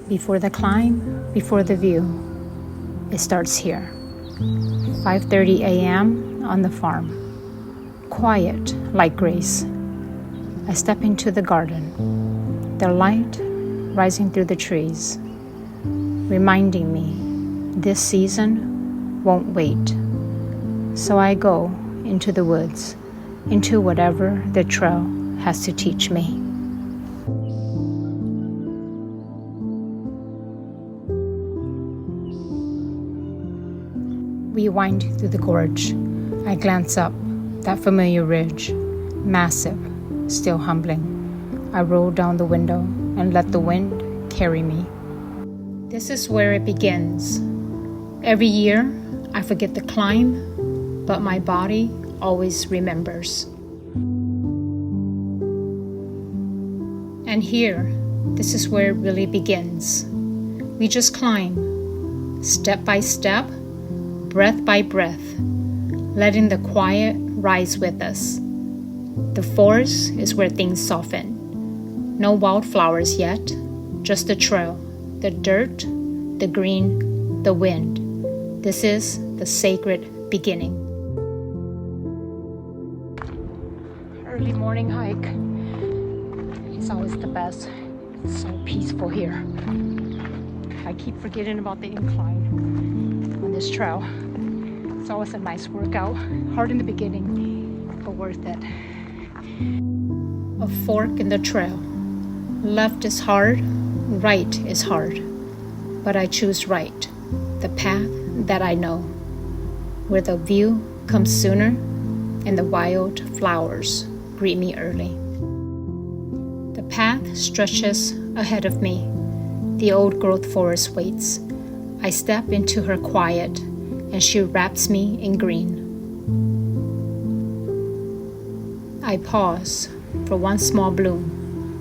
Before the climb, before the view, it starts here. 5:30 a.m. on the farm. Quiet like grace. I step into the garden. The light rising through the trees, reminding me this season won't wait. So I go into the woods, into whatever the trail has to teach me. We wind through the gorge. I glance up, that familiar ridge, massive, still humbling. I roll down the window and let the wind carry me. This is where it begins. Every year, I forget the climb, but my body always remembers. And here, this is where it really begins. We just climb, step by step, breath by breath, letting the quiet rise with us. The forest is where things soften. No wildflowers yet, just the trail, the dirt, the green, the wind. This is the sacred beginning. Early morning hike is always the best. It's so peaceful here. I keep forgetting about the incline on this trail. It's always a nice workout, hard in the beginning, but worth it. A fork in the trail. Left is hard, right is hard, but I choose right, the path that I know, where the view comes sooner and the wild flowers greet me early. The path stretches ahead of me. The old growth forest waits. I step into her quiet, and she wraps me in green. I pause for one small bloom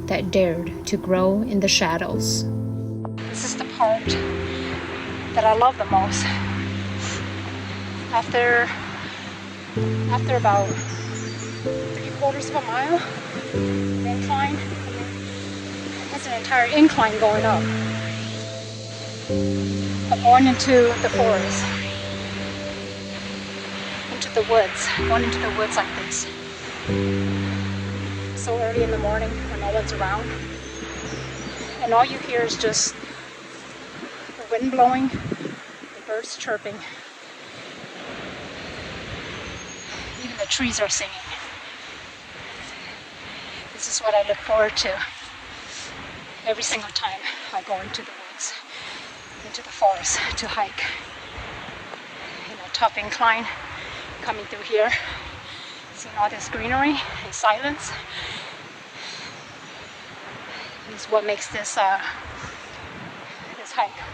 that dared to grow in the shadows. This is the part that I love the most. After about 3/4 of a mile, the incline, there's an entire incline going up. But going into the forest, into the woods, going into the woods like this. So early in the morning when no one's around, and all you hear is just the wind blowing, the birds chirping, even the trees are singing. This is what I look forward to every single time I go into the woods, into the forest to hike. In a tough incline, coming through here, seeing all this greenery and silence is what makes this hike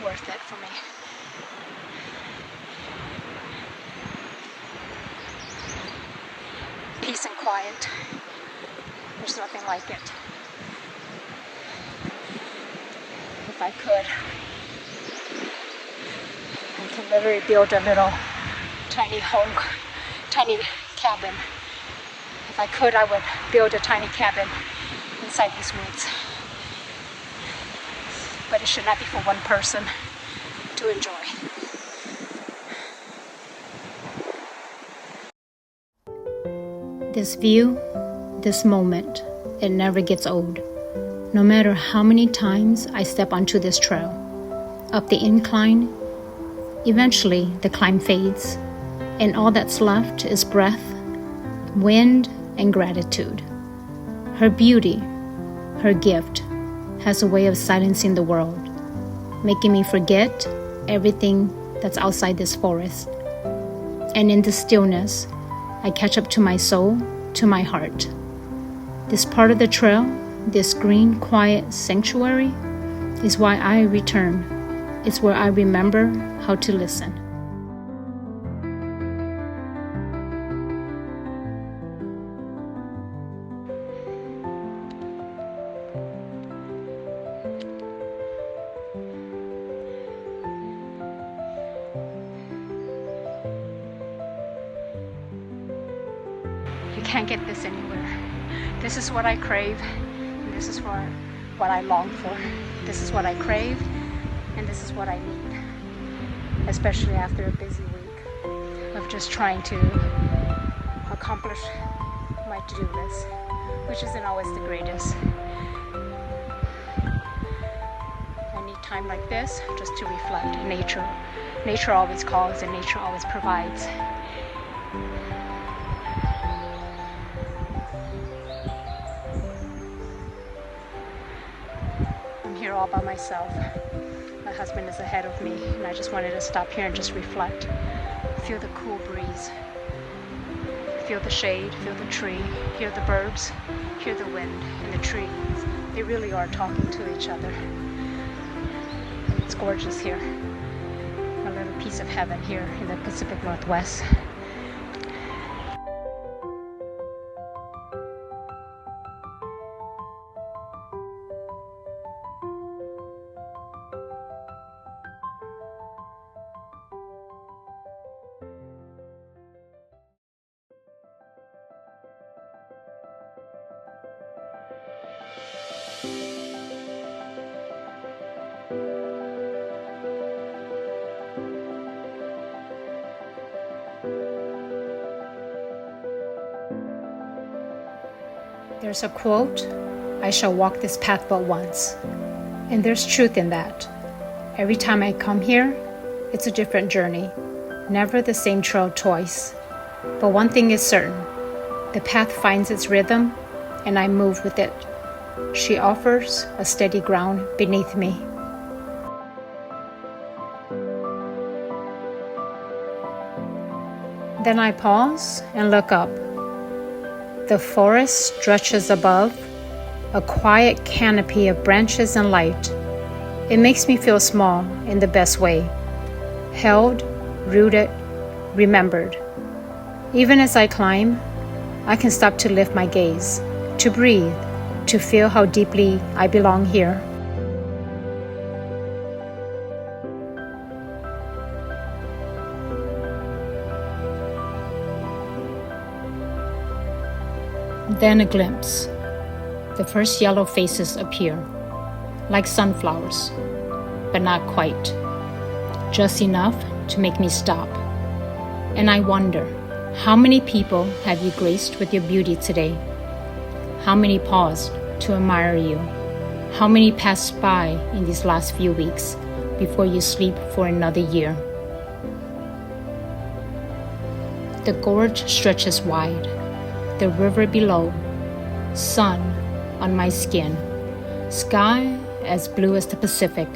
worth it for me. Peace and quiet. There's nothing like it. If I could, I can literally build a little tiny home, tiny cabin. If I could, I would build a tiny cabin inside these woods. But it should not be for one person to enjoy. This view, this moment, it never gets old. No matter how many times I step onto this trail, up the incline, eventually the climb fades, and all that's left is breath, wind, and gratitude. Her beauty, her gift, has a way of silencing the world, making me forget everything that's outside this forest. And in the stillness, I catch up to my soul, to my heart. This part of the trail, this green, quiet sanctuary, is why I return. It's where I remember how to listen. You can't get this anywhere. This is what I crave. This is what I long for. This is what I crave, and this is what I need, especially after a busy week of just trying to accomplish my to-do list, which isn't always the greatest. I need time like this just to reflect. Nature always calls, and nature always provides. I'm here all by myself. My husband is ahead of me, and I just wanted to stop here and just reflect. Feel the cool breeze. Feel the shade, feel the tree, hear the birds, hear the wind and the trees. They really are talking to each other. It's gorgeous here. A little piece of heaven here in the Pacific Northwest. There's a quote, "I shall walk this path but once." And there's truth in that. Every time I come here, it's a different journey. Never the same trail twice. But one thing is certain, the path finds its rhythm, and I move with it. She offers a steady ground beneath me. Then I pause and look up. The forest stretches above, a quiet canopy of branches and light. It makes me feel small in the best way, held, rooted, remembered. Even as I climb, I can stop to lift my gaze, to breathe, to feel how deeply I belong here. Then a glimpse. The first yellow faces appear, like sunflowers, but not quite. Just enough to make me stop. And I wonder, how many people have you graced with your beauty today? How many paused to admire you? How many passed by in these last few weeks before you sleep for another year? The gorge stretches wide. The river below, sun on my skin, sky as blue as the Pacific.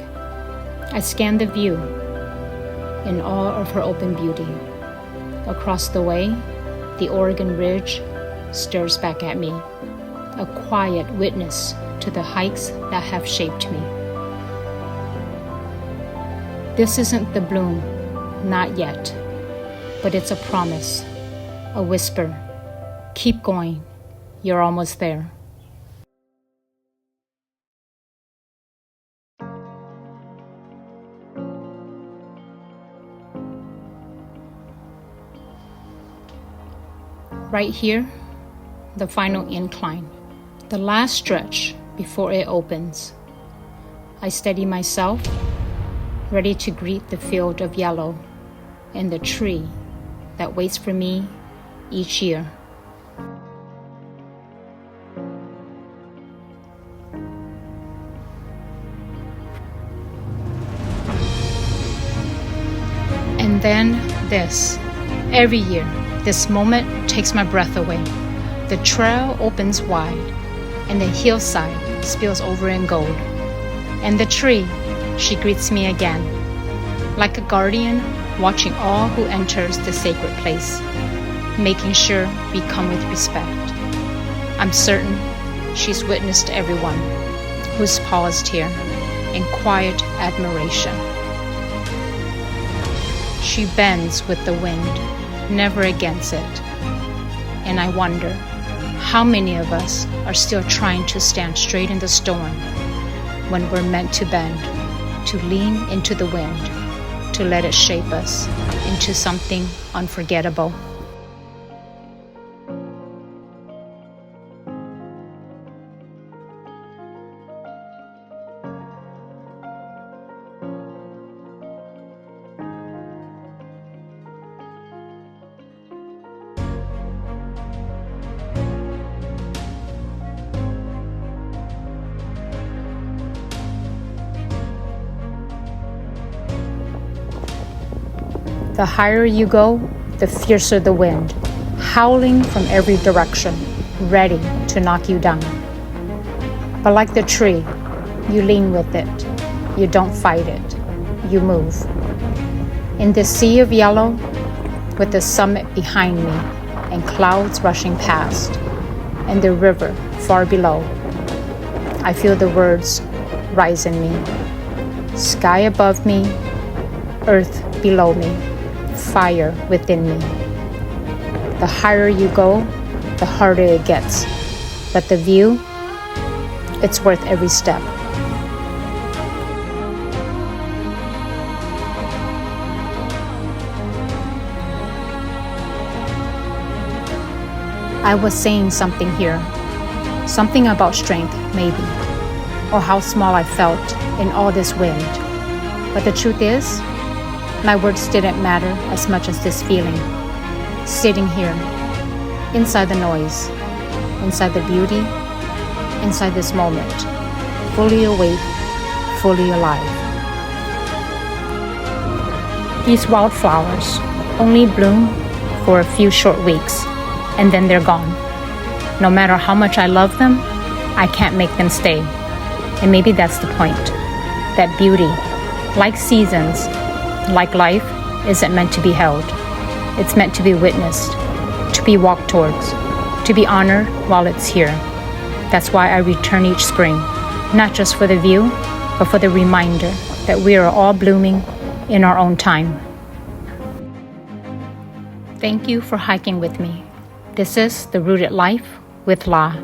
I scan the view in awe of her open beauty. Across the way, the Oregon Ridge stares back at me, a quiet witness to the hikes that have shaped me. This isn't the bloom, not yet, but it's a promise, a whisper. Keep going, you're almost there. Right here, the final incline, the last stretch before it opens. I steady myself, ready to greet the field of yellow and the tree that waits for me each year. And then this. Every year, this moment takes my breath away. The trail opens wide, and the hillside spills over in gold. And the tree, she greets me again, like a guardian watching all who enters the sacred place, making sure we come with respect. I'm certain she's witnessed everyone who's paused here in quiet admiration. She bends with the wind, never against it. And I wonder, how many of us are still trying to stand straight in the storm when we're meant to bend, to lean into the wind, to let it shape us into something unforgettable. The higher you go, the fiercer the wind, howling from every direction, ready to knock you down. But like the tree, you lean with it. You don't fight it. You move. In this sea of yellow, with the summit behind me and clouds rushing past, and the river far below, I feel the words rise in me. Sky above me, earth below me, fire within me. The higher you go, the harder it gets. But the view, it's worth every step. I was saying something here. Something about strength, maybe. Or how small I felt in all this wind. But the truth is, my words didn't matter as much as this feeling. Sitting here, inside the noise, inside the beauty, inside this moment, fully awake, fully alive. These wildflowers only bloom for a few short weeks, and then they're gone. No matter how much I love them, I can't make them stay. And maybe that's the point. That beauty, like seasons, like life, isn't meant to be held. It's meant to be witnessed, to be walked towards, to be honored while it's here. That's why I return each spring, not just for the view, but for the reminder that we are all blooming in our own time. Thank you for hiking with me. This is The Rooted Life with La.